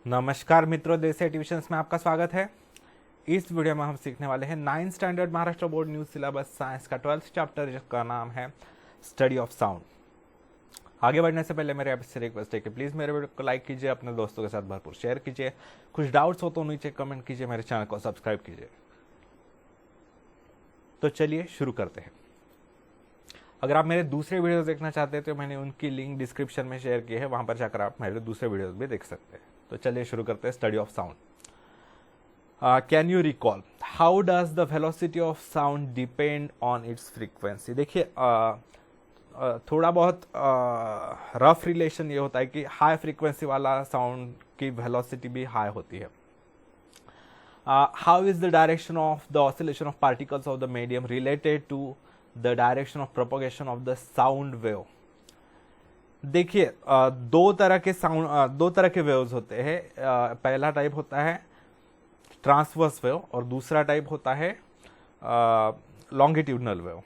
नमस्कार मित्रों, देसी ट्यूशंस में आपका स्वागत है। इस वीडियो में हम सीखने वाले हैं 9th standard Maharashtra board new syllabus science का 12th चैप्टर, जिसका नाम है स्टडी ऑफ साउंड। आगे बढ़ने से पहले मेरे आपसे रिक्वेस्ट है कि प्लीज़ मेरे वीडियो को लाइक कीजिए, अपने दोस्तों के साथ भरपूर शेयर कीजिए। कुछ डाउट्स हो तो नीचे कमेंट कीजिए, मेरे चैनल को सब्सक्राइब कीजिए। तो चलिए शुरू करते हैं। अगर आप मेरे दूसरे वीडियोस देखना चाहते हैं तो मैंने उनकी लिंक डिस्क्रिप्शन में शेयर की है, वहां पर जाकर आप मेरे दूसरे वीडियोस भी देख सकते हैं। तो चलिए शुरू करते हैं study of sound. Can you recall how does the velocity of sound depend on its frequency. देखिए थोड़ा बहुत रफ रिलेशन ये होता है कि हाई फ्रीक्वेंसी वाला साउंड की वेलोसिटी भी हाई होती है। How is the direction of the oscillation of particles of the medium related to the direction of propagation of the sound wave. देखिए दो तरह के वेव्स होते हैं। पहला टाइप होता है ट्रांसवर्स वेव और दूसरा टाइप होता है लॉन्गिट्यूडनल वेव।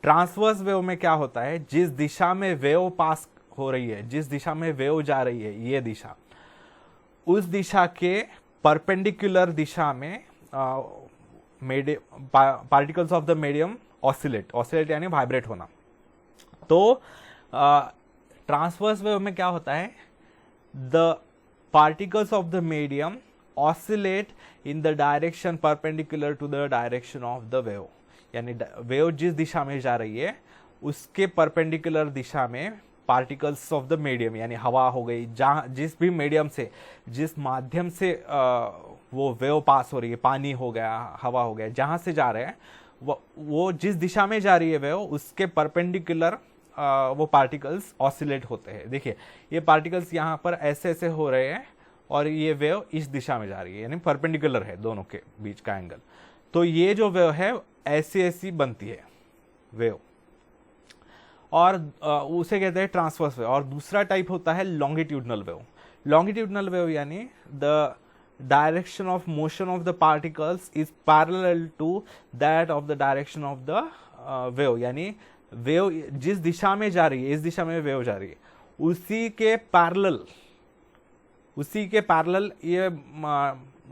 ट्रांसवर्स वेव में क्या होता है, जिस दिशा में वेव पास हो रही है, जिस दिशा में वेव जा रही है, ये दिशा, उस दिशा के परपेंडिकुलर दिशा में particles of the medium oscillate यानी वाइब्रेट होना। तो ट्रांसवर्स वेव में क्या होता है, the particles of the medium oscillate in the direction perpendicular to the direction of the wave, यानी वेव जिस दिशा में जा रही है उसके परपेंडिकुलर दिशा में पार्टिकल्स ऑफ द मीडियम यानी हवा हो गई, जहाँ जिस भी मीडियम से, जिस माध्यम से वो वेव पास हो रही है, पानी हो गया, हवा हो गया, जहाँ से जा रहे हैं वो जिस दिशा में जा रही है वेव, उसके परपेंडिकुलर वो पार्टिकल्स ऑसिलेट होते हैं। देखिए ये पार्टिकल्स यहाँ पर ऐसे ऐसे हो रहे हैं और ये वेव इस दिशा में जा रही है, यानी परपेंडिकुलर है दोनों के बीच का एंगल। तो ये जो वेव है ऐसी ऐसी बनती है वेव, और उसे कहते हैं ट्रांसवर्स वेव। और दूसरा टाइप होता है लॉन्गिट्यूडनल वेव। लॉन्गिट्यूडनल वेव यानी the direction of motion of the particles is parallel to that of the direction of the wave, यानी वेव जिस दिशा में जा रही है, इस दिशा में वेव जा रही है, उसी के पैरेलल ये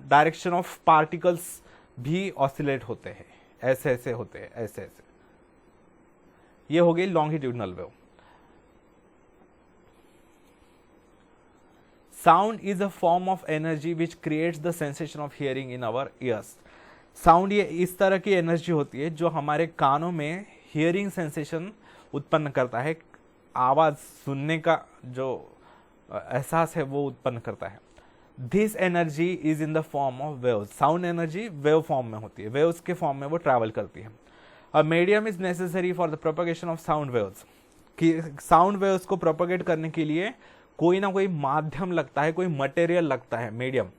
डायरेक्शन ऑफ पार्टिकल्स भी ऑसिलेट होते हैं, ऐसे ऐसे होते हैं, ऐसे ऐसे। ये हो गई longitudinal wave. Sound is a form of energy which creates the sensation of hearing in our ears. Sound ये इस तरह की एनर्जी होती है जो हमारे कानों में हियरिंग सेंसेशन उत्पन्न करता है, आवाज़ सुनने का जो एहसास है वो उत्पन्न करता है। This energy is in the form of waves. Sound energy wave form में होती है, वेव्स के फॉर्म में वो ट्रैवल करती है। A medium is necessary for the propagation of sound waves. कि साउंड वेव्स को प्रोपगेट करने के लिए कोई ना कोई माध्यम लगता है, कोई मटेरियल लगता है, मीडियम।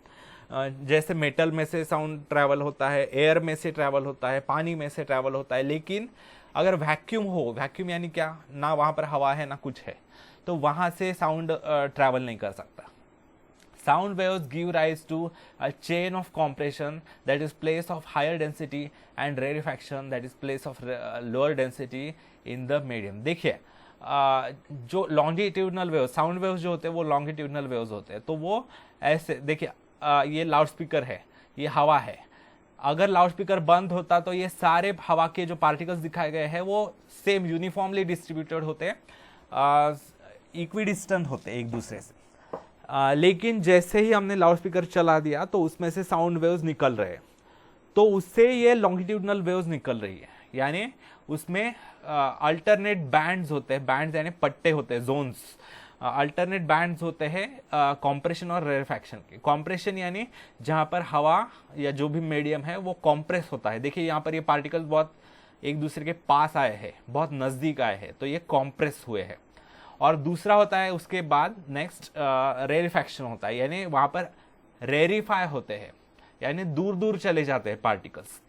जैसे मेटल में से साउंड ट्रैवल होता है, एयर में से ट्रैवल होता है, पानी में से ट्रैवल होता है। लेकिन अगर वैक्यूम हो, वैक्यूम यानी क्या, ना वहाँ पर हवा है ना कुछ है, तो वहाँ से साउंड ट्रैवल नहीं कर सकता। Sound waves give rise to a chain of compression that is place of higher density and rarefaction that is place of lower density in the medium. देखिए जो लॉन्गिट्यूडनल वेव, साउंड वेव्स जो होते हैं वो longitudinal waves होते हैं। तो वो ऐसे देखिए, ये लाउड स्पीकर है, ये हवा है। अगर लाउड स्पीकर बंद होता तो ये सारे हवा के जो पार्टिकल्स दिखाए गए हैं वो सेम यूनिफॉर्मली डिस्ट्रीब्यूटेड होते हैं, इक्विडिस्टेंट होते हैं एक दूसरे से। लेकिन जैसे ही हमने लाउड स्पीकर चला दिया तो उसमें से साउंड वेव्स निकल रहे हैं, तो उससे ये लॉन्गिट्यूडनल वेव्स निकल रही है, यानी उसमें अल्टरनेट बैंड्स होते हैं, बैंड्स यानी पट्टे होते हैं, जोन्स, अल्टरनेट बैंड्स होते हैं कॉम्प्रेशन और रेरेफैक्शन के। कॉम्प्रेशन यानी जहाँ पर हवा या जो भी मीडियम है वो कॉम्प्रेस होता है। देखिए यहाँ पर ये पार्टिकल्स बहुत एक दूसरे के पास आए हैं, बहुत नज़दीक आए हैं, तो ये कॉम्प्रेस हुए हैं। और दूसरा होता है उसके बाद नेक्स्ट रेरिफैक्शन होता है, यानी वहाँ पर रेरिफाई होते हैं, यानी दूर दूर चले जाते हैं पार्टिकल्स।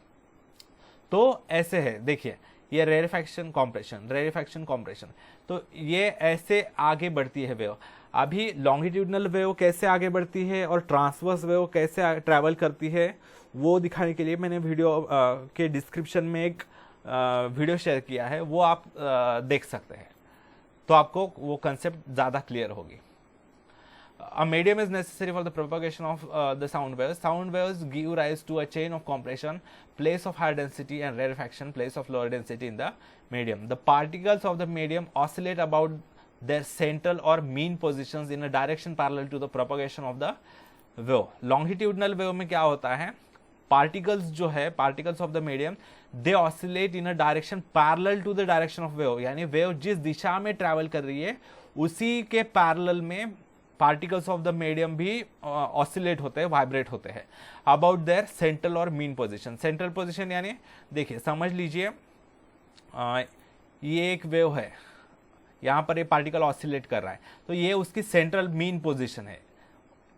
तो ऐसे है, देखिए ये रेरिफैक्शन कॉम्प्रेशन, रेरिफैक्शन कॉम्प्रेशन, तो ये ऐसे आगे बढ़ती है वेव। अभी लॉन्गिट्यूडनल वेव कैसे आगे बढ़ती है और ट्रांसवर्स वेव कैसे ट्रैवल करती है वो दिखाने के लिए मैंने वीडियो के डिस्क्रिप्शन में एक वीडियो शेयर किया है, वो आप देख सकते हैं, तो आपको वो कंसेप्ट ज़्यादा क्लियर होगी। A medium is necessary for the propagation of the sound waves. Sound waves give rise to a chain of compression, place of high density, and rarefaction, place of lower density in the medium. The particles of the medium oscillate about their central or mean positions in a direction parallel to the propagation of the wave. Longitudinal wave में क्या होता है, particles जो है, particles of the medium, they oscillate in a direction parallel to the direction of wave, यानी wave जिस दिशा में ट्रैवल कर रही है उसी के पैरेलल में पार्टिकल्स ऑफ द मीडियम भी ऑसिलेट होते हैं, वाइब्रेट होते हैं अबाउट देयर सेंट्रल और मीन पोजीशन. सेंट्रल पोजीशन यानी देखिए, समझ लीजिए ये एक वेव है, यहाँ पर ये पार्टिकल ऑसिलेट कर रहा है, तो ये उसकी सेंट्रल मीन पोजीशन है,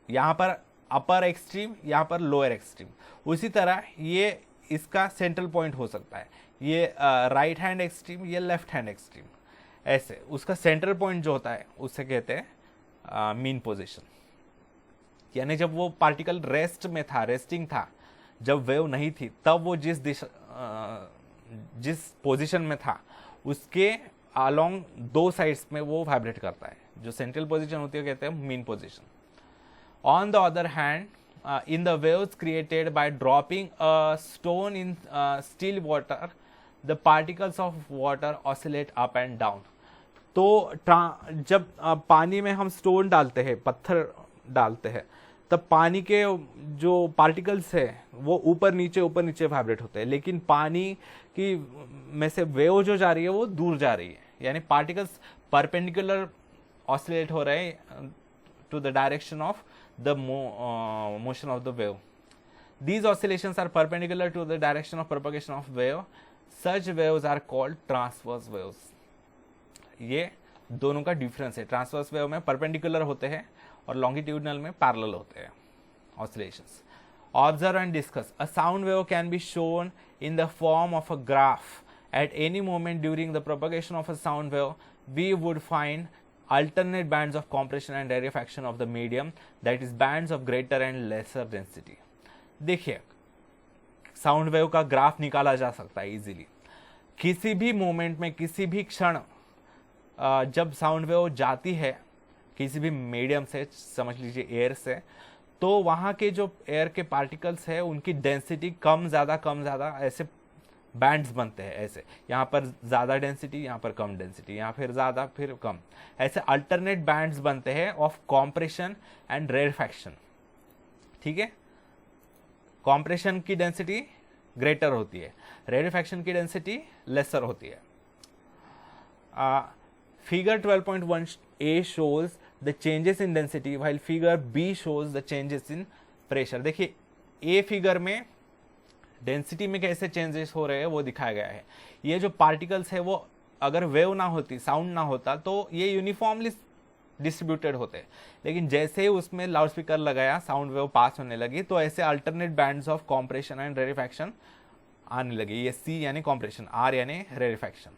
यहाँ पर अपर एक्सट्रीम, यहाँ पर लोअर एक्सट्रीम. उसी तरह ये इसका सेंट्रल पॉइंट हो सकता है, ये राइट हैंड एक्सट्रीम, ये लेफ्ट हैंड एक्सट्रीम, ऐसे उसका सेंट्रल पॉइंट जो होता है उससे कहते हैं मीन पोजीशन. यानी जब वो पार्टिकल रेस्ट में था, रेस्टिंग था, जब वेव नहीं थी, तब वो जिस दिशा जिस पोजीशन में था उसके अलोंग दो साइड्स में वो वाइब्रेट करता है. जो सेंट्रल पोजीशन होती है कहते हैं mean position. On the other hand, in the waves created by dropping a stone in still water, the particles of water oscillate up and down. तो जब पानी में हम स्टोन डालते हैं, पत्थर डालते हैं, तब पानी के जो पार्टिकल्स है वो ऊपर नीचे वाइब्रेट होते हैं, लेकिन पानी की में से वेव जो जा रही है वो दूर जा रही है, यानी पार्टिकल्स परपेंडिकुलर ऑसिलेट हो रहे हैं to the direction of the motion of the wave. These oscillations are perpendicular to the direction of propagation of wave. Such waves are called transverse waves. ये दोनों का डिफरेंस है. ट्रांसवर्स वेव में perpendicular होते हैं और लॉन्गिट्यूडनल में parallel होते हैं oscillations. Observe and discuss. A sound wave can be shown in the form of a graph. At any moment during the propagation of a sound wave, we would find alternate bands of compression and rarefaction of the medium, that is bands of greater and lesser density. देखिए, sound wave का graph निकाला जा सकता है easily. किसी भी moment में, किसी भी क्षण जब साउंड वेव जाती है किसी भी मीडियम से, समझ लीजिए एयर से, तो वहाँ के जो एयर के पार्टिकल्स है उनकी डेंसिटी कम ज़्यादा ऐसे बैंड्स बनते हैं. ऐसे यहाँ पर ज़्यादा डेंसिटी, यहाँ पर कम डेंसिटी, यहाँ फिर ज़्यादा फिर कम, ऐसे अल्टरनेट बैंड्स बनते हैं ऑफ कॉम्प्रेशन एंड रेरफैक्शन. ठीक है, कॉम्प्रेशन की डेंसिटी ग्रेटर होती है, रेरफैक्शन की डेंसिटी लेसर होती है. Figure 12.1a shows the changes in density while figure B shows the changes in pressure. देखिए, ए फिगर में डेंसिटी में कैसे चेंजेस हो रहे हैं वो दिखाया गया है. ये जो पार्टिकल्स है वो अगर वेव ना होती, साउंड ना होता, तो ये यूनिफॉर्मली डिस्ट्रीब्यूटेड होते, लेकिन जैसे ही उसमें लाउड स्पीकर लगाया, साउंड वेव पास होने लगी, तो ऐसे alternate bands of compression and rarefaction आने लगी. ये सी यानी कॉम्प्रेशन, आर यानी रेरिफैक्शन.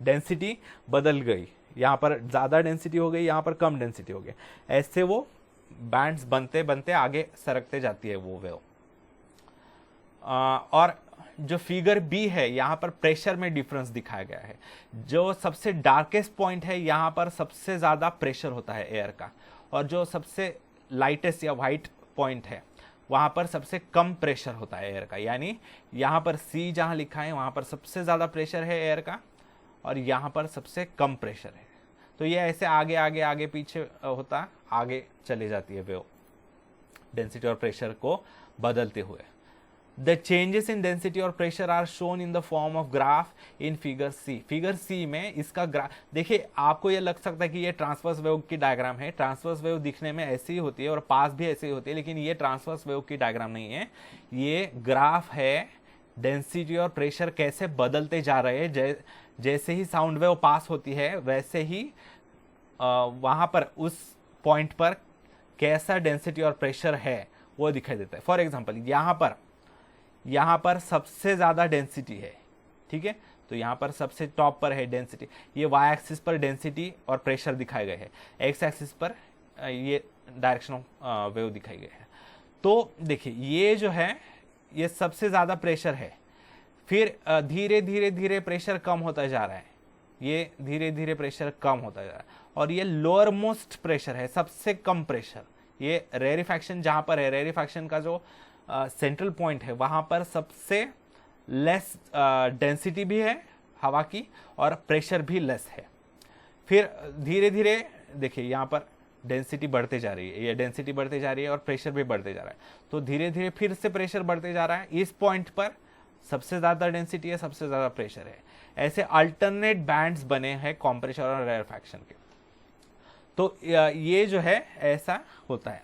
डेंसिटी बदल गई, यहाँ पर ज़्यादा डेंसिटी हो गई, यहाँ पर कम डेंसिटी हो गई, ऐसे वो बैंड्स बनते बनते आगे सरकते जाती है वो वेव. और जो फिगर बी है, यहाँ पर प्रेशर में डिफरेंस दिखाया गया है. जो सबसे डार्केस्ट पॉइंट है, यहाँ पर सबसे ज़्यादा प्रेशर होता है एयर का, और जो सबसे लाइटेस्ट या वाइट पॉइंट है वहाँ पर सबसे कम प्रेशर होता है एयर का. यानी यहाँ पर सी जहाँ लिखा है वहाँ पर सबसे ज़्यादा प्रेशर है एयर का, और यहाँ पर सबसे कम प्रेशर है. तो ये ऐसे आगे आगे आगे पीछे होता, आगे चली जाती है वेव, डेंसिटी और प्रेशर को बदलते हुए. The changes in density और pressure are shown in the form of graph in figure C. Figure C में इसका ग्राफ देखिए, आपको ये लग सकता है कि ये ट्रांसवर्स वेव की डायग्राम है. ट्रांसवर्स वेव दिखने में ऐसी ही होती है और पास भी ऐसी ही होती है, लेकिन ये ट्रांसवर्स वेव की डायग्राम नहीं है, ये ग्राफ है. डेंसिटी और प्रेशर कैसे बदलते जा रहे हैं, जैसे ही साउंड वेव पास होती है वैसे ही वहाँ पर उस पॉइंट पर कैसा डेंसिटी और प्रेशर है वो दिखाई देता है. फॉर एग्जाम्पल, यहाँ पर सबसे ज़्यादा डेंसिटी है. ठीक है, तो यहाँ पर सबसे टॉप पर है डेंसिटी. ये वाई एक्सिस पर डेंसिटी और प्रेशर दिखाए गए हैं, एक्स एक्सिस पर ये डायरेक्शन ऑफ वेव दिखाई गए हैं. तो देखिए, ये जो है ये सबसे ज़्यादा प्रेशर है, फिर धीरे धीरे धीरे प्रेशर कम होता जा रहा है. ये धीरे धीरे प्रेशर कम होता जा रहा है, और ये लोअर मोस्ट प्रेशर है, सबसे कम प्रेशर। ये रेरिफैक्शन जहां पर है, रेरिफैक्शन का जो सेंट्रल पॉइंट है वहां पर सबसे लेस डेंसिटी भी है हवा की और प्रेशर भी लेस है। फिर धीरे धीरे देखिए यहाँ पर डेंसिटी बढ़ते जा रही है, ये डेंसिटी बढ़ते जा रही है और प्रेशर भी बढ़ते जा रहा है, तो धीरे धीरे फिर से प्रेशर बढ़ते जा रहा है। इस पॉइंट पर सबसे ज़्यादा डेंसिटी है, सबसे ज़्यादा प्रेशर है। ऐसे अल्टरनेट बैंड्स बने हैं कंप्रेशर और रेरिफैक्शन के। तो ये जो है ऐसा होता है,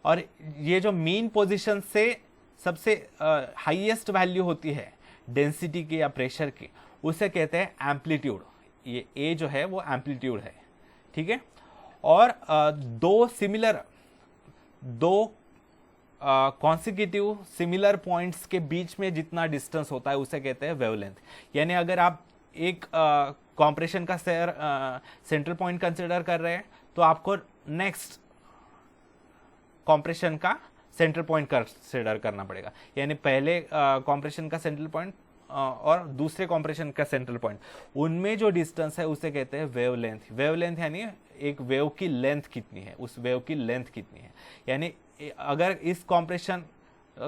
और ये जो मीन पोजीशन से सबसे हाईएस्ट वैल्यू होती है डेंसिटी की या प्रेशर की, उसे कहते हैं एम्पलीट्यूड। ये ए जो है वो एम्पलीट्यूड है, ठीक है। और दो कॉन्सिक्यूटिव सिमिलर पॉइंट्स के बीच में जितना डिस्टेंस होता है उसे कहते हैं वेवलेंथ। यानी अगर आप एक कॉम्प्रेशन का सेंट्रल पॉइंट कंसिडर कर रहे हैं तो आपको नेक्स्ट कॉम्प्रेशन का सेंट्रल पॉइंट कंसिडर करना पड़ेगा। यानी पहले कॉम्प्रेशन का सेंट्रल पॉइंट और दूसरे कॉम्प्रेशन का सेंट्रल पॉइंट, उनमें जो डिस्टेंस है उसे कहते हैं वेवलेंथ। वेवलेंथ यानी एक वेव की लेंथ कितनी है, उस वेव की लेंथ कितनी है। यानी अगर इस कॉम्प्रेशन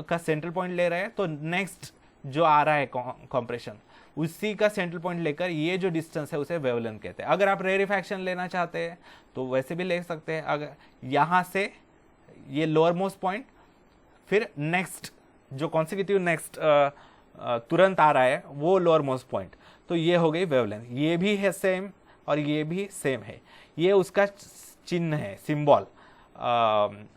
का सेंट्रल पॉइंट ले रहे हैं तो नेक्स्ट जो आ रहा है कॉम्प्रेशन, उसी का सेंट्रल पॉइंट लेकर ये जो डिस्टेंस है उसे वेवलेंथ कहते हैं। अगर आप रेरिफैक्शन लेना चाहते हैं तो वैसे भी ले सकते हैं। अगर यहाँ से ये लोअर मोस्ट पॉइंट, फिर नेक्स्ट जो कॉन्सिक्यूटिव नेक्स्ट तुरंत आ रहा है वो लोअर मोस्ट पॉइंट, तो ये हो गई वेवलेंथ। ये भी है सेम और ये भी सेम है, ये उसका चिन्ह है, सिंबल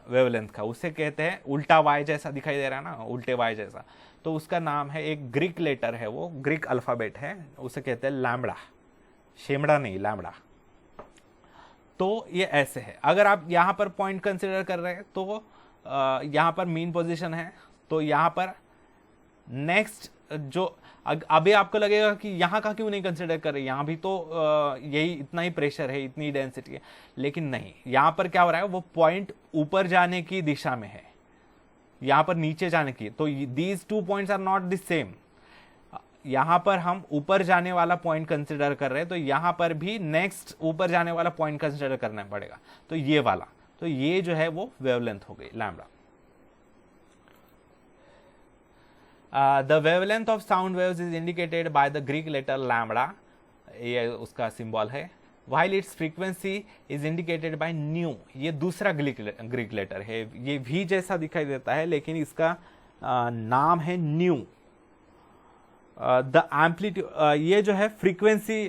वेवलेंथ का। उसे कहते हैं उल्टा वाई जैसा दिखाई दे रहा है ना, उल्टे वाई जैसा, तो उसका नाम है, एक ग्रीक लेटर है, वो ग्रीक अल्फाबेट है, उसे कहते हैं लैम्बडा। शेमड़ा नहीं, लैम्बडा। तो ये ऐसे है। अगर आप यहाँ पर पॉइंट कंसिडर कर रहे हैं तो यहाँ पर मीन पोजीशन है, तो यहाँ पर नेक्स्ट जो अभी आपको लगेगा कि यहाँ का क्यों नहीं कंसिडर कर रहे, यहाँ भी तो यही इतना ही प्रेशर है, इतनी डेंसिटी है, लेकिन नहीं, यहाँ पर क्या हो रहा है, वो पॉइंट ऊपर जाने की दिशा में है, यहाँ पर नीचे जाने की। तो these two points are not the same. यहाँ पर हम ऊपर जाने वाला पॉइंट कंसिडर कर रहे हैं, तो यहाँ पर भी नेक्स्ट ऊपर जाने वाला पॉइंट कंसिडर करना पड़ेगा, तो ये वाला। तो ये जो है वो वेवलेंथ हो गई, lambda. The wavelength of sound waves is indicated by the Greek letter lambda, ये उसका सिंबल है, while its frequency is indicated by nu, ये दूसरा ग्रीक लेटर है, ये भी जैसा दिखाई देता है लेकिन इसका नाम है न्यू। द एम्पलीट्यूड, ये जो है फ्रीक्वेंसी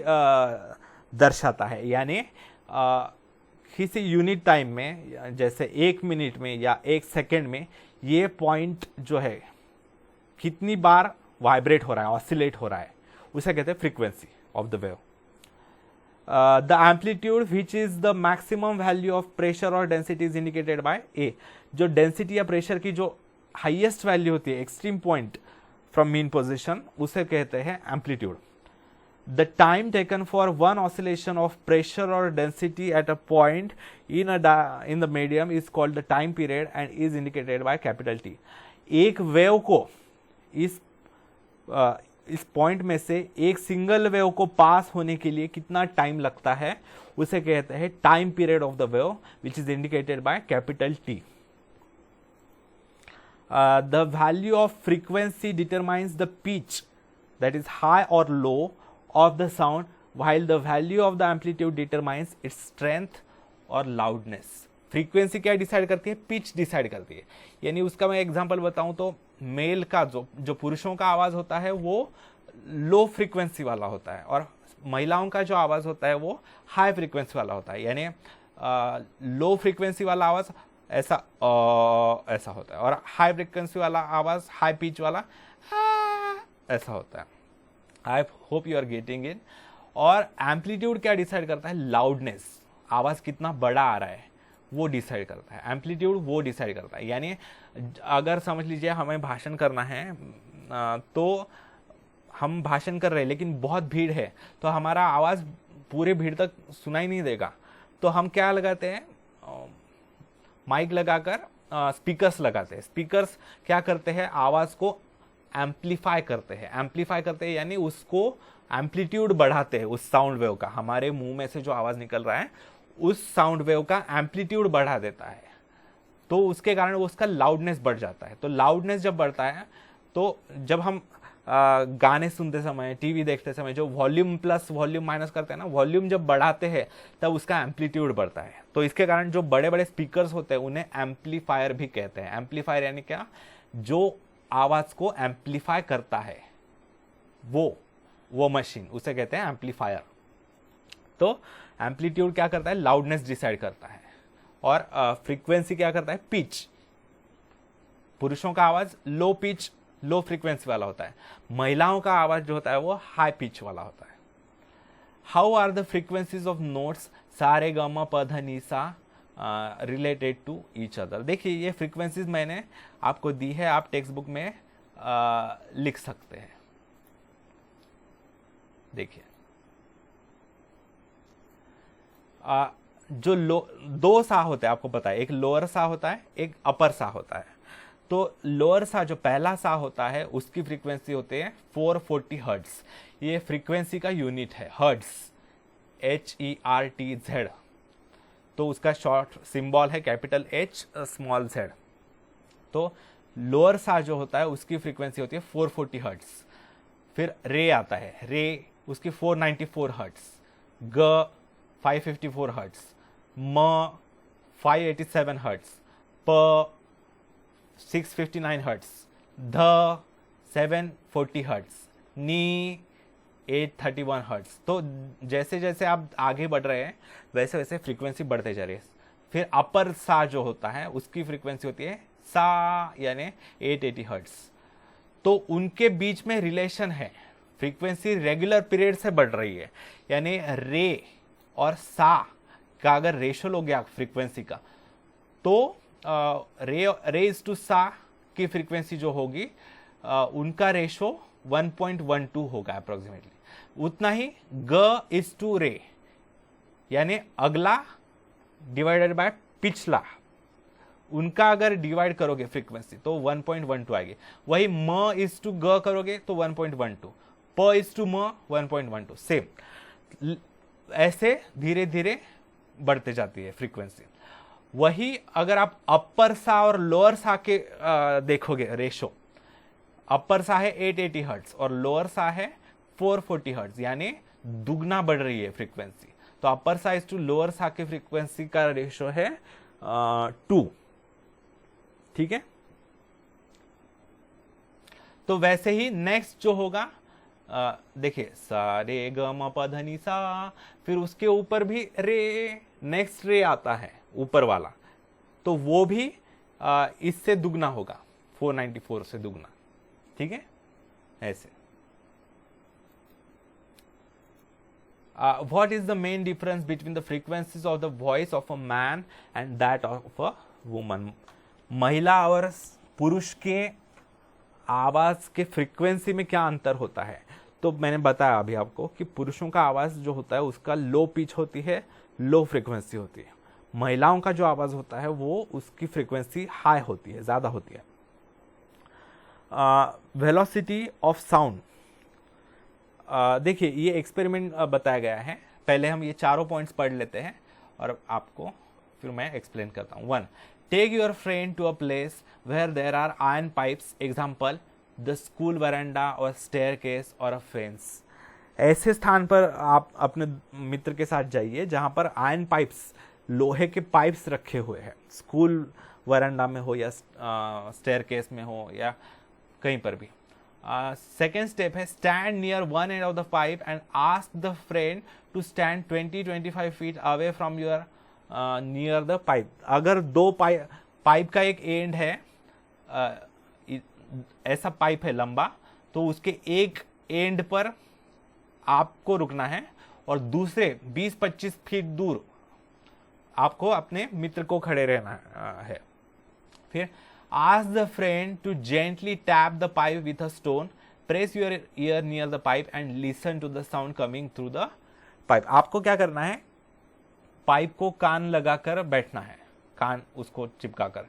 दर्शाता है, यानी किसी यूनिट टाइम में, जैसे 1 मिनट में या 1 सेकेंड में, ये पॉइंट जो है कितनी बार वाइब्रेट हो रहा है, ऑसिलेट हो रहा है, उसे कहते हैं frequency of the wave. The amplitude which is the maximum value of pressure और डेंसिटी इज इंडिकेटेड बाय ए। जो डेंसिटी या प्रेशर की जो हाईएस्ट वैल्यू होती है, extreme point from mean position, उसे कहते हैं amplitude. The time taken for one oscillation of pressure और density at a point in the medium is called the time period and is indicated by capital T. एक wave को इस point में से एक सिंगल वेव को पास होने के लिए कितना टाइम लगता है, उसे कहते हैं time period of the wave, which is indicated by capital T. The value of frequency determines the pitch that is high और low of the sound, while the value of the amplitude determines its strength और loudness। Frequency क्या decide करती है, pitch decide करती है। यानी उसका मैं एग्जांपल बताऊं तो मेल का जो पुरुषों का आवाज होता है वो लो फ्रीक्वेंसी वाला होता है, और महिलाओं का जो आवाज होता है वो हाई फ्रीक्वेंसी वाला होता है। यानी लो फ्रीक्वेंसी वाला आवाज ऐसा ऐसा होता है, और हाई फ्रीक्वेंसी वाला आवाज, हाई पिच वाला ऐसा होता है। I hope you are getting it. और एम्पलीट्यूड क्या डिसाइड करता है, लाउडनेस, आवाज कितना बड़ा आ रहा है वो डिसाइड करता है, एम्पलीट्यूड वो डिसाइड करता है। यानी अगर समझ लीजिए हमें भाषण करना है, तो हम भाषण कर रहे हैं लेकिन बहुत भीड़ है, तो हमारा आवाज पूरे भीड़ तक सुनाई नहीं देगा, तो हम क्या लगाते हैं, माइक लगाकर स्पीकर्स लगाते हैं। स्पीकर्स क्या करते हैं, आवाज को एम्पलीफाई करते हैं। एम्पलीफाई करते हैं यानी उसको एम्पलीट्यूड बढ़ाते हैं उस साउंड वेव का, हमारे मुंह में से जो आवाज निकल रहा है उस साउंड वेव का एम्पलीट्यूड बढ़ा देता है, तो उसके कारण उसका लाउडनेस बढ़ जाता है। तो लाउडनेस जब बढ़ता है तो जब हम गाने सुनते समय, टीवी देखते समय जो वॉल्यूम प्लस वॉल्यूम माइनस करते हैं ना, वॉल्यूम जब बढ़ाते हैं तब उसका एम्पलीट्यूड बढ़ता है। तो इसके कारण जो बड़े बड़े स्पीकर्स होते हैं उन्हें एम्पलीफायर भी कहते हैं। एम्पलीफायर यानी क्या, जो आवाज को एम्पलीफाई करता है वो मशीन, उसे कहते हैं एम्पलीफायर। तो एम्पलीट्यूड क्या करता है, लाउडनेस डिसाइड करता है, और फ्रीक्वेंसी क्या करता है, पिच। पुरुषों का आवाज लो पिच, लो फ्रीक्वेंसी वाला होता है, महिलाओं का आवाज जो होता है वो हाई पिच वाला होता है। How are the frequencies of notes sa re ग म प ध नि सा रिलेटेड टू ईच अदर। देखिए ये फ्रीक्वेंसीज मैंने आपको दी है, आप टेक्स्ट बुक में लिख सकते हैं। देखिए जो दो सा होते हैं, आपको पता है, एक लोअर सा होता है, एक अपर सा होता है। तो लोअर सा जो पहला सा होता है उसकी फ्रीक्वेंसी होती है 440 हर्ट्ज। ये फ्रीक्वेंसी का यूनिट है, हर्ट्ज, HERTZ। तो उसका शॉर्ट सिंबल है कैपिटल H स्मॉल z। तो लोअर सा जो होता है उसकी फ्रीक्वेंसी होती है 440 हर्ट्ज। फिर रे आता है, रे उसकी 494 हर्ट्ज, ग 554 हर्ट्ज, म 587 हर्ट्ज, प 659 हर्ट्ज, ध 740 हर्ट्ज, नी 831 हर्ट्ज। तो जैसे जैसे आप आगे बढ़ रहे हैं वैसे वैसे फ्रीक्वेंसी बढ़ते जा रही है। फिर अपर सा जो होता है उसकी फ्रीक्वेंसी होती है सा यानी 880 हर्ट्ज। तो उनके बीच में रिलेशन है, फ्रीक्वेंसी रेगुलर पीरियड से बढ़ रही है। यानी रे और सा का अगर रेशो हो गया फ्रीक्वेंसी का, तो रे इज टू सा की फ्रीक्वेंसी जो होगी उनका रेशो 1.12 होगा अप्रोक्सीमेटली। उतना ही ग इज टू रे यानी अगला डिवाइडेड बाय पिछला, उनका अगर डिवाइड करोगे फ्रीक्वेंसी तो 1.12 आएगी। वही म इज टू ग करोगे तो 1.12, प इज टू म 1.12, सेम ऐसे धीरे धीरे बढ़ते जाती है फ्रीक्वेंसी। वही अगर आप अपर सा और लोअर सा के देखोगे रेशो, अपर सा है 880 हर्ट्ज और लोअर सा है 440 हर्ट्ज, यानी दुगना बढ़ रही है फ्रीक्वेंसी। तो अपर साइज टू लोअर सा की फ्रीक्वेंसी का रेशो है 2। ठीक है, तो वैसे ही नेक्स्ट जो होगा, देखिए सा रे ग म प ध नि सा, फिर उसके ऊपर भी रे, नेक्स्ट रे आता है ऊपर वाला, तो वो भी इससे दुगना होगा, 494 से दुगना। ठीक है, ऐसे। What is the main difference between the frequencies of the voice of a man and that of a woman? महिला और पुरुष के आवाज के फ्रीक्वेंसी में क्या अंतर होता है? तो मैंने बताया अभी आपको कि पुरुषों का आवाज जो होता है उसका लो पिच होती है, लो फ्रीक्वेंसी होती है। महिलाओं का जो आवाज होता है वो उसकी फ्रीक्वेंसी हाई होती है, ज्यादा होती है। वेलोसिटी ऑफ साउंड, देखिए ये एक्सपेरिमेंट बताया गया है। पहले हम ये चारों पॉइंट्स पढ़ लेते हैं और आपको फिर मैं एक्सप्लेन करता हूँ। 1. Take your friend to a place where there are iron pipes, example the school veranda और स्टेयरकेस और अ फेंस। ऐसे स्थान पर आप अपने मित्र के साथ जाइए जहां पर आयरन पाइप्स, लोहे के पाइप्स रखे हुए हैं, स्कूल वरांडा में हो या स्टेयरकेस में हो या कहीं पर भी। सेकेंड स्टेप है stand near one end of the pipe and ask the friend to stand 20-25 feet away from your near the pipe. अगर दो पाइप का एक एंड है, ऐसा पाइप है लंबा, तो उसके एक एंड पर आपको रुकना है और दूसरे 20-25 फीट दूर आपको अपने मित्र को खड़े रहना है। फिर ask the friend to gently tap the pipe with a stone, press your ear near the pipe and listen to the sound coming through the pipe। आपको क्या करना है, पाइप को कान लगाकर बैठना है, कान उसको चिपकाकर,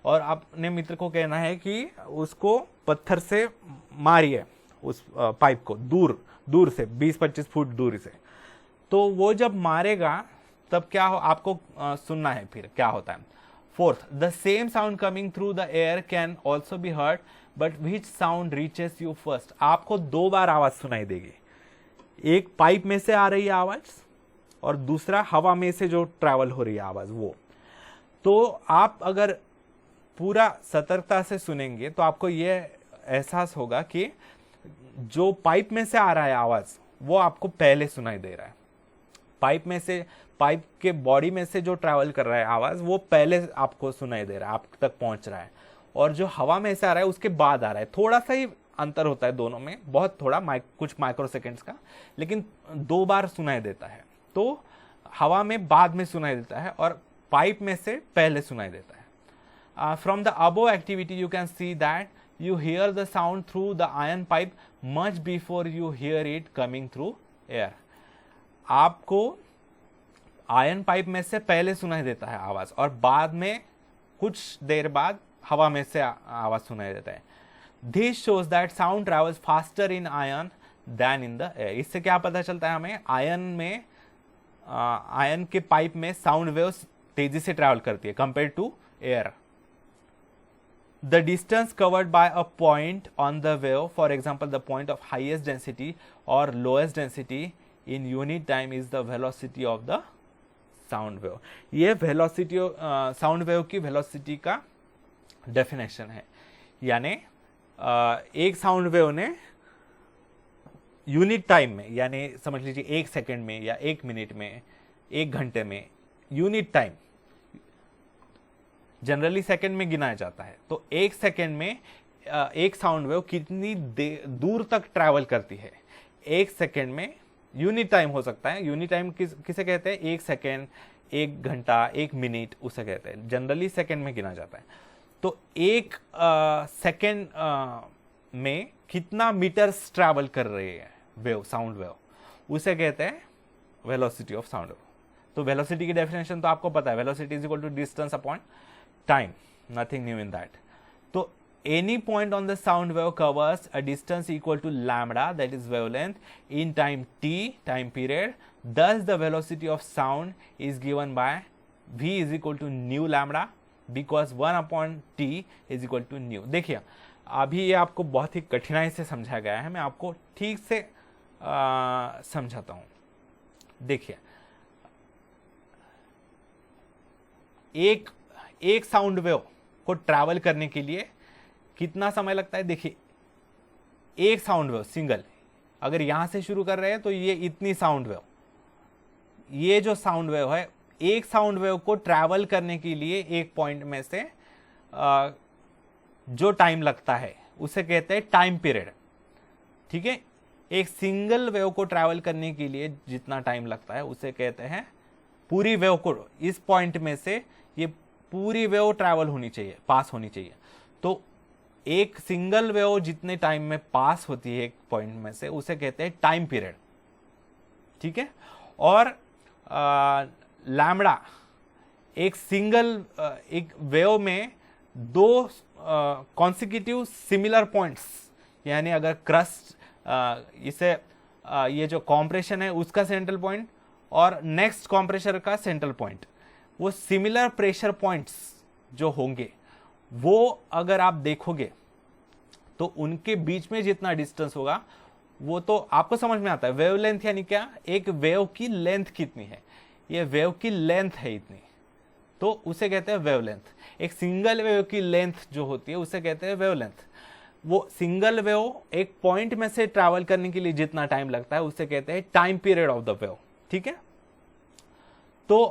और अपने मित्र को कहना है कि उसको पत्थर से मारिए उस पाइप को दूर दूर से 20-25 फुट दूर से। तो वो जब मारेगा तब क्या हो, आपको सुनना है फिर क्या होता है। Fourth, the same sound coming through the air can also be heard but which sound reaches you first. आपको 2 बार आवाज सुनाई देगी, एक पाइप में से आ रही है आवाज और दूसरा हवा में से जो ट्रैवल हो रही है आवाज वो। तो आप अगर पूरा सतर्कता से सुनेंगे तो आपको ये एहसास होगा कि जो पाइप में से आ रहा है आवाज वो आपको पहले सुनाई दे रहा है। पाइप में से, पाइप के बॉडी में से जो ट्रैवल कर रहा है आवाज वो पहले आपको सुनाई दे रहा है, आप तक पहुंच रहा है। और जो हवा में से आ रहा है उसके बाद आ रहा है। थोड़ा सा ही अंतर होता है दोनों में, बहुत थोड़ा, कुछ माइक्रो सेकेंड्स का, लेकिन 2 बार सुनाई देता है। तो हवा में बाद में सुनाई देता है और पाइप में से पहले सुनाई देता है। From the above activity you can see that you hear the sound through the iron pipe much before you hear it coming through air। आपको आयन पाइप में से पहले सुनाई देता है आवाज और बाद में कुछ देर बाद हवा में से आवाज सुनाई देता है। This shows that sound travels faster in iron than in the air। इससे क्या पता चलता है हमें, आयन के पाइप में साउंड वेव्स तेजी से ट्रैवल करती है compare to air. The distance covered by a point on the wave, for example the point of highest density or lowest density in unit time is the velocity of the sound wave। ये velocity sound wave की velocity का definition है। यानी एक sound wave ने unit time में, यानी समझ लीजिए 1 सेकेंड में या 1 मिनट में, 1 घंटे में, यूनिट टाइम जनरली सेकंड में गिनाया जाता है। तो 1 सेकंड में एक साउंड वेव कितनी दूर तक ट्रैवल करती है। 1 सेकंड में यूनिट टाइम हो सकता है। यूनिट टाइम किसे कहते हैं, 1 सेकंड, 1 घंटा, 1 मिनट, उसे कहते हैं। जनरली सेकंड में गिना जाता है। तो 1 सेकंड में कितना मीटर्स ट्रैवल कर रही है वेव, साउंड वेव, उसे कहते हैं वेलोसिटी ऑफ साउंड वेव। तो वेलोसिटी की डेफिनेशन तो आपको पता है, velocity is equal to distance upon time, nothing new in that। So any point on the sound wave covers a distance equal to lambda, that is wavelength, in time t, time period। Thus the velocity of sound is given by v is equal to nu lambda because 1 upon t is equal to nu। देखिए अभी ये आपको बहुत ही कठिनाई से समझाया गया है, मैं आपको ठीक से समझाता हूँ। देखिए एक साउंड वेव को ट्रैवल करने के लिए कितना समय लगता है। देखिए एक साउंड वेव सिंगल, अगर यहां से शुरू कर रहे हैं तो ये इतनी साउंड वेव, ये जो साउंड वेव है, एक साउंड वेव को ट्रैवल करने के लिए एक पॉइंट में से जो टाइम लगता है उसे कहते हैं टाइम पीरियड। ठीक है, एक सिंगल वेव को ट्रैवल करने के लिए जितना टाइम लगता है उसे कहते हैं, पूरी वेव को इस पॉइंट में से ये पूरी वेव ट्रैवल होनी चाहिए, पास होनी चाहिए। तो एक सिंगल वेव जितने टाइम में पास होती है एक पॉइंट में से उसे कहते हैं टाइम पीरियड। ठीक है, और लैम्बडा, एक सिंगल एक वेव में 2 कॉन्सिक्यूटिव सिमिलर पॉइंट्स, यानी अगर क्रस्ट इसे ये जो कॉम्प्रेशन है उसका सेंट्रल पॉइंट और नेक्स्ट कॉम्प्रेशर का सेंट्रल पॉइंट, वो सिमिलर प्रेशर पॉइंट्स जो होंगे वो अगर आप देखोगे तो उनके बीच में जितना डिस्टेंस होगा वो तो आपको समझ में आता है। वेवलेंथ यानी क्या, एक वेव की लेंथ कितनी है, ये वेव की लेंथ है इतनी, तो उसे कहते हैं वेवलेंथ। एक सिंगल वेव की लेंथ जो होती है उसे कहते हैं वेवलेंथ। वो सिंगल वेव एक पॉइंट में से ट्रैवल करने के लिए जितना टाइम लगता है उसे कहते हैं time period of the wave. ठीक है, तो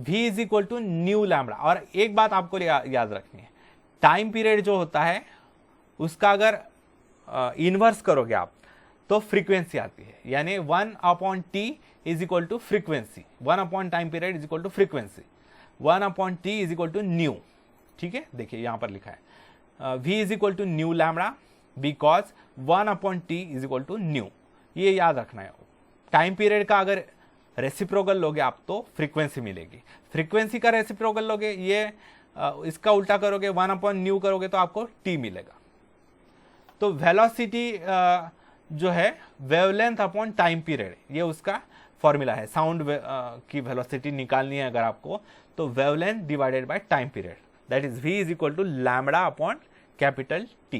v is equal to nu lambda. और एक बात आपको याद रखनी है, टाइम पीरियड जो होता है उसका अगर इनवर्स करोगे आप तो फ्रीक्वेंसी आती है, यानी 1 upon T is equal to frequency, 1 upon time period is equal to frequency, 1 upon T is equal to nu. ठीक है, देखिए यहां पर लिखा है v is equal to nu lambda because 1 upon T is equal to nu. ये याद रखना है। टाइम पीरियड का अगर रेसिप्रोकल लोगे आप तो फ्रीक्वेंसी मिलेगी, फ्रीक्वेंसी का रेसिप्रोकल लोगे, ये इसका उल्टा करोगे 1 अपॉन न्यू करोगे तो आपको टी मिलेगा। तो वेलोसिटी जो है वेवलेंथ अपॉन टाइम पीरियड, ये उसका फॉर्मूला है। साउंड की वेलोसिटी निकालनी है अगर आपको, तो wavelength divided by time period, that is v is equal to lambda upon capital T।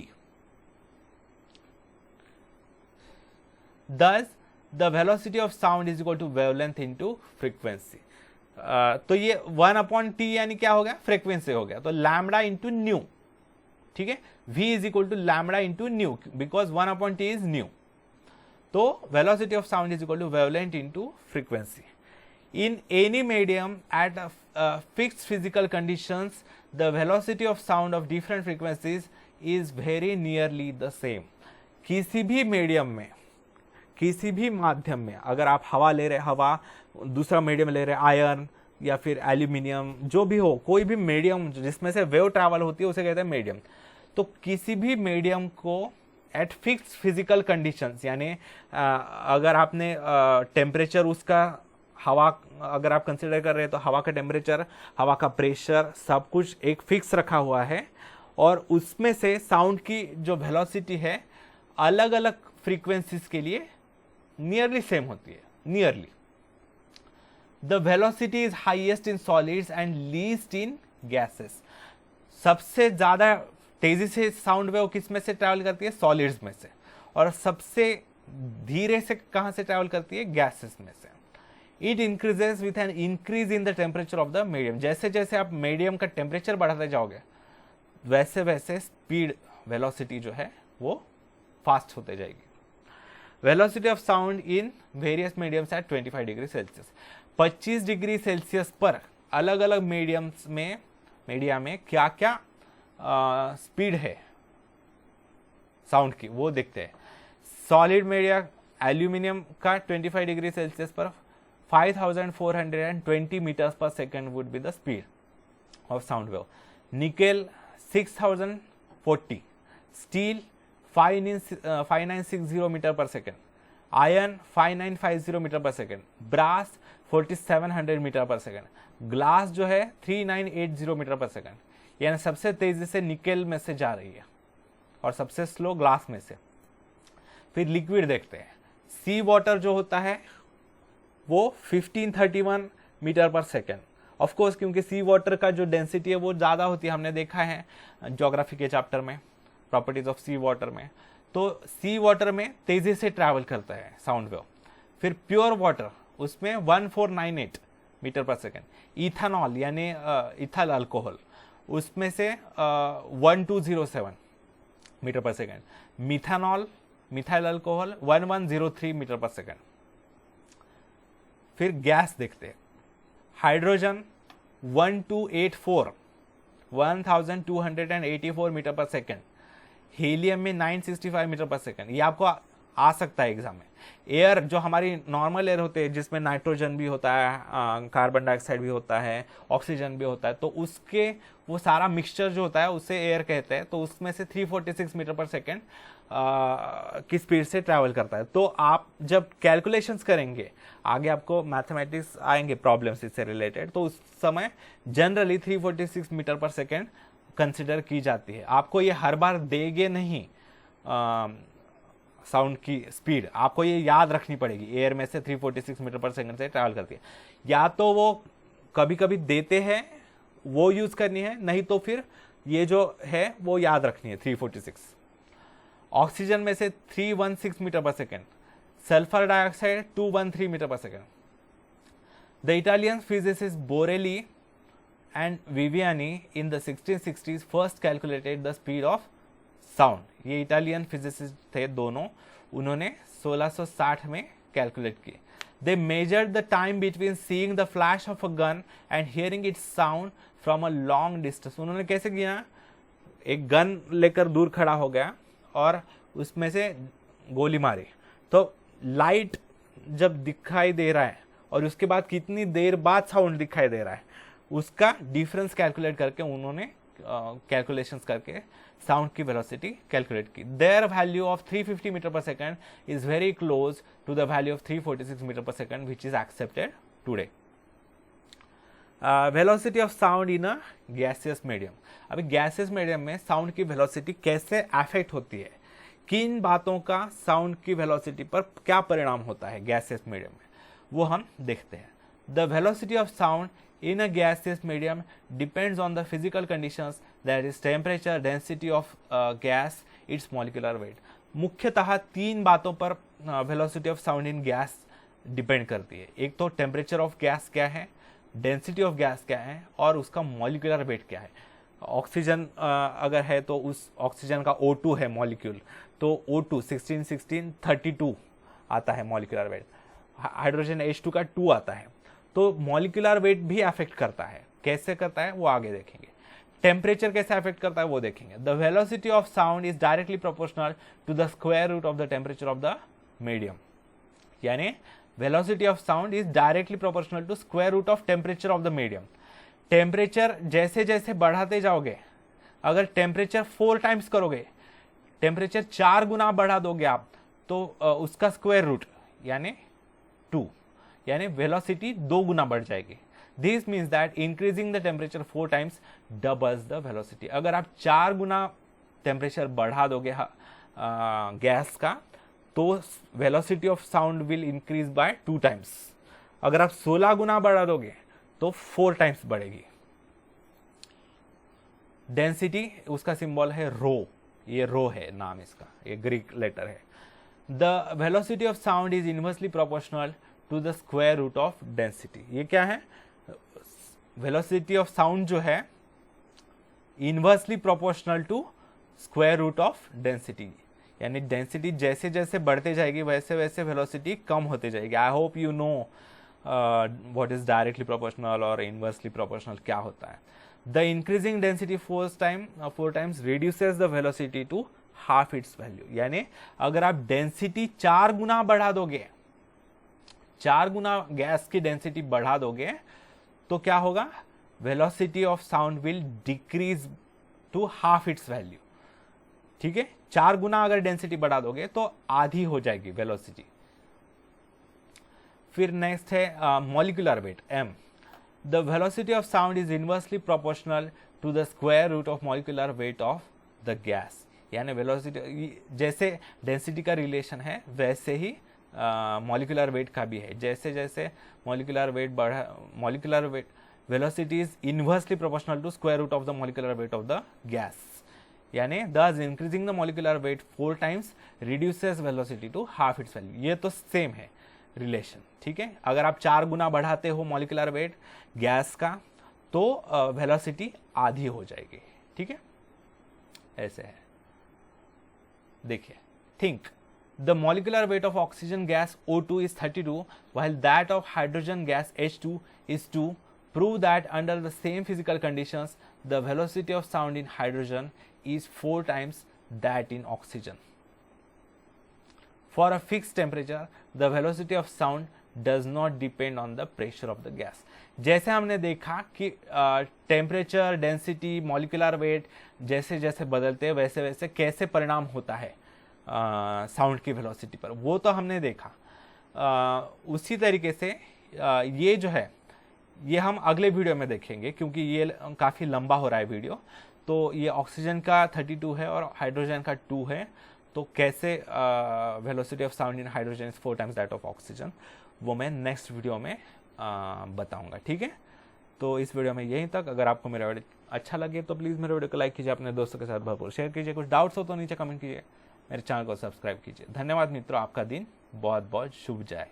Thus, the velocity of sound is equal to wavelength into frequency। तो ये 1 अपॉन टी यानी क्या हो गया, फ्रीक्वेंसी हो गया, तो लैम्बडा इंटू न्यू, ठीक है। v is equal to lambda into nu, because 1 upon T is nu. तो velocity of sound is equal to wavelength into frequency. In any medium at fixed physical conditions the velocity of sound of different frequencies is very nearly the same. किसी भी medium में, किसी भी माध्यम में, अगर आप हवा ले रहे, हवा, दूसरा मीडियम ले रहे आयरन या फिर एल्यूमिनियम, जो भी हो, कोई भी मीडियम जिसमें से वेव ट्रैवल होती है उसे कहते हैं मीडियम। तो किसी भी मीडियम को एट फिक्स्ड फिजिकल कंडीशंस, यानी अगर आपने टेम्परेचर उसका, हवा अगर आप कंसिडर कर रहे हैं तो हवा का टेम्परेचर, हवा का प्रेशर, सब कुछ एक फिक्स रखा हुआ है, और उसमें से साउंड की जो वेलोसिटी है अलग अलग फ्रीक्वेंसीज के लिए नियरली सेम होती है, nearly. The velocity is highest in solids and least in gases. सबसे ज्यादा तेजी से साउंड वेव किस में से ट्रैवल करती है, सॉलिड्स में से, और सबसे धीरे से कहां से ट्रैवल करती है, गैसेस में से। It increases with an increase in the temperature of the medium. जैसे जैसे आप मीडियम का टेम्परेचर बढ़ाते जाओगे वैसे वैसे स्पीड, वेलोसिटी जो है वो फास्ट होते जाएगी। Velocity of sound in various mediums at 25 degree Celsius. 25 degree Celsius पर अलग अलग मीडियम्स में, मीडिया में क्या क्या स्पीड है साउंड की, वो देखते हैं। सॉलिड मीडिया, एल्यूमिनियम का 25 डिग्री सेल्सियस पर 5420 मीटर्स पर second would be the speed of sound wave. Nickel 6040, steel 5960 metre पर सेकेंड, आयरन 5950 मीटर पर सेकेंड, ब्रास 4700 मीटर पर सेकेंड, ग्लास जो है 3980 मीटर पर सेकेंड। यानी सबसे तेजी से निकेल में से जा रही है और सबसे स्लो ग्लास में से। फिर लिक्विड देखते हैं। सी वाटर जो होता है वो 1531 मीटर पर सेकेंड। ऑफ कोर्स क्योंकि सी वाटर का जो डेंसिटी है वो ज़्यादा होती है, हमने देखा है ज्योग्राफी के चैप्टर में, प्रॉपर्टीज ऑफ सी वाटर में। तो सी वाटर में तेजी से ट्रैवल करता है साउंड वेव। फिर प्योर वाटर, उसमें 1498 मीटर पर सेकेंड। इथेनॉल यानी इथाइल अल्कोहल, उसमें से 1207 मीटर पर second. Methanol, methyl alcohol 1103 metre पर सेकेंड। फिर गैस देखते हैं। हाइड्रोजन 1284 मीटर पर सेकेंड। हीलियम में 965 मीटर पर सेकेंड। ये आपको आ सकता है एग्जाम में। एयर जो हमारी नॉर्मल एयर होते हैं जिसमें नाइट्रोजन भी होता है, कार्बन डाइऑक्साइड भी होता है, ऑक्सीजन भी होता है, तो उसके वो सारा मिक्सचर जो होता है उसे एयर कहते हैं। तो उसमें से 346 मीटर पर सेकेंड की स्पीड से ट्रैवल करता है। तो आप जब कैलकुलेशंस करेंगे, आगे आपको मैथमेटिक्स आएंगे प्रॉब्लम्स इससे रिलेटेड, तो उस समय जनरली 346 मीटर पर सेकेंड कंसिडर की जाती है। आपको ये हर बार देंगे नहीं साउंड की स्पीड, आपको ये याद रखनी पड़ेगी। एयर में से 346 मीटर पर सेकंड से ट्रैवल करती है। या तो वो कभी कभी देते हैं, वो यूज करनी है, नहीं तो फिर ये जो है वो याद रखनी है 346। ऑक्सीजन में से 316 मीटर पर सेकेंड। सल्फर डाइऑक्साइड 213 मीटर पर second. The Italian physicist Borelli and Viviani in the 1660s first calculated the speed of sound. ये इटालियन फिजिसिस्ट थे दोनों, उन्होंने 1660 में कैलकुलेट किए। They measured the time between seeing the flash of a gun and hearing its sound from a long distance. उन्होंने कैसे किया, एक गन लेकर दूर खड़ा हो गया और उसमें से गोली मारी, तो लाइट जब दिखाई दे रहा है और उसके बाद कितनी देर बाद साउंड दिखाई दे रहा है, उसका डिफरेंस कैलकुलेट करके उन्होंने कैलकुलेशंस करके साउंड की वेलोसिटी कैलकुलेट की। देयर वैल्यू ऑफ 350 मीटर पर second is very close to the value of 346 metre पर second which is accepted today. Velocity of sound in a gaseous medium. अभी gaseous medium में sound की velocity कैसे affect होती है किन बातों का साउंड की वेलोसिटी पर क्या परिणाम होता है गैसियस मीडियम में, वो हम देखते हैं। The velocity of sound in a gaseous medium depends on the physical conditions, that is temperature, density of gas, its molecular weight। मुख्यतः तीन बातों पर velocity of sound in gas depend करती है। एक तो टेम्परेचर ऑफ गैस क्या है, डेंसिटी ऑफ गैस क्या है, और उसका मॉलिक्यूलर वेट क्या है। ऑक्सीजन अगर है तो उस ऑक्सीजन का O2 है मॉलिक्यूल, तो O2 16 32 आता है मॉलिक्यूलर वेट। हाइड्रोजन H2 का 2 आता है। तो मॉलिक्यूलर वेट भी अफेक्ट करता है। कैसे करता है वो आगे देखेंगे। टेम्परेचर कैसे अफेक्ट करता है वो देखेंगे। The velocity of sound is directly proportional to the square root of the temperature of the medium. यानी velocity of sound is directly proportional to square root of temperature of the medium. Temperature जैसे जैसे बढ़ाते जाओगे, अगर temperature 4 times करोगे, temperature 4 गुना बढ़ा दोगे आप, तो उसका स्क्वायर रूट यानी 2, यानी वेलोसिटी 2 गुना बढ़ जाएगी। This means that increasing the temperature 4 times doubles the velocity. अगर आप 4 गुना टेम्परेचर बढ़ा दोगे गैस का, तो velocity of sound will increase by 2 times. अगर आप 16 गुना बढ़ा दोगे तो 4 टाइम्स बढ़ेगी। डेंसिटी उसका सिंबल है रो, ये रो है नाम इसका, ये ग्रीक लेटर है। The velocity of sound is inversely proportional to the square root of density. ये क्या है, वेलोसिटी ऑफ साउंड जो है inversely proportional to square root of density. यानी डेंसिटी जैसे जैसे बढ़ते जाएगी वैसे वैसे वेलोसिटी कम होते जाएगी। I hope you know what is directly proportional और इनवर्सली प्रोपोर्शनल क्या होता है। The increasing density 4 times reduces the velocity to half its value. यानी अगर आप डेंसिटी 4 गुना बढ़ा दोगे, 4 गुना गैस की डेंसिटी बढ़ा दोगे, तो क्या होगा, velocity of sound will decrease to half its value. ठीक है, 4 गुना अगर डेंसिटी बढ़ा दोगे तो आधी हो जाएगी वेलोसिटी। फिर नेक्स्ट है molecular weight m। The velocity of sound is inversely proportional to the square root of molecular weight of the gas. यानी वेलोसिटी जैसे डेंसिटी का रिलेशन है वैसे ही मॉलिक्यूलर वेट का भी है। जैसे जैसे molecular weight velocity is inversely proportional to square root of the molecular weight of the gas. यानी thus increasing the molecular weight 4 times reduces velocity to half its value. ये तो सेम है relation. ठीक है, अगर आप 4 गुना बढ़ाते हो मॉलिक्यूलर वेट गैस का, तो वेलोसिटी आधी हो जाएगी। ठीक है, ऐसे है। देखिए, think the molecular weight of oxygen gas O2 is 32 while that of hydrogen gas H2 is 2. Prove that under the same physical conditions the velocity of sound in hydrogen is 4 times that in oxygen. For a fixed temperature the velocity of sound does not depend on the pressure of the gas. जैसे हमने देखा कि temperature, density, molecular weight जैसे जैसे बदलते हैं वैसे वैसे कैसे परिणाम होता है साउंड की वेलोसिटी पर, वो तो हमने देखा। उसी तरीके से ये जो है ये हम अगले वीडियो में देखेंगे, क्योंकि ये काफ़ी लंबा हो रहा है वीडियो। तो ये ऑक्सीजन का 32 है और हाइड्रोजन का 2 है, तो कैसे velocity of sound in hydrogen is 4 times that of oxygen, वो मैं नेक्स्ट वीडियो में बताऊंगा। ठीक है, तो इस वीडियो में यहीं तक। अगर आपको मेरा वीडियो अच्छा लगे तो प्लीज़ मेरे वीडियो को लाइक कीजिए, अपने दोस्तों के साथ भरपूर शेयर कीजिए। कुछ डाउट्स हो तो नीचे कमेंट कीजिए, मेरे चैनल को सब्सक्राइब कीजिए। धन्यवाद मित्रों, आपका दिन बहुत बहुत शुभ जाए।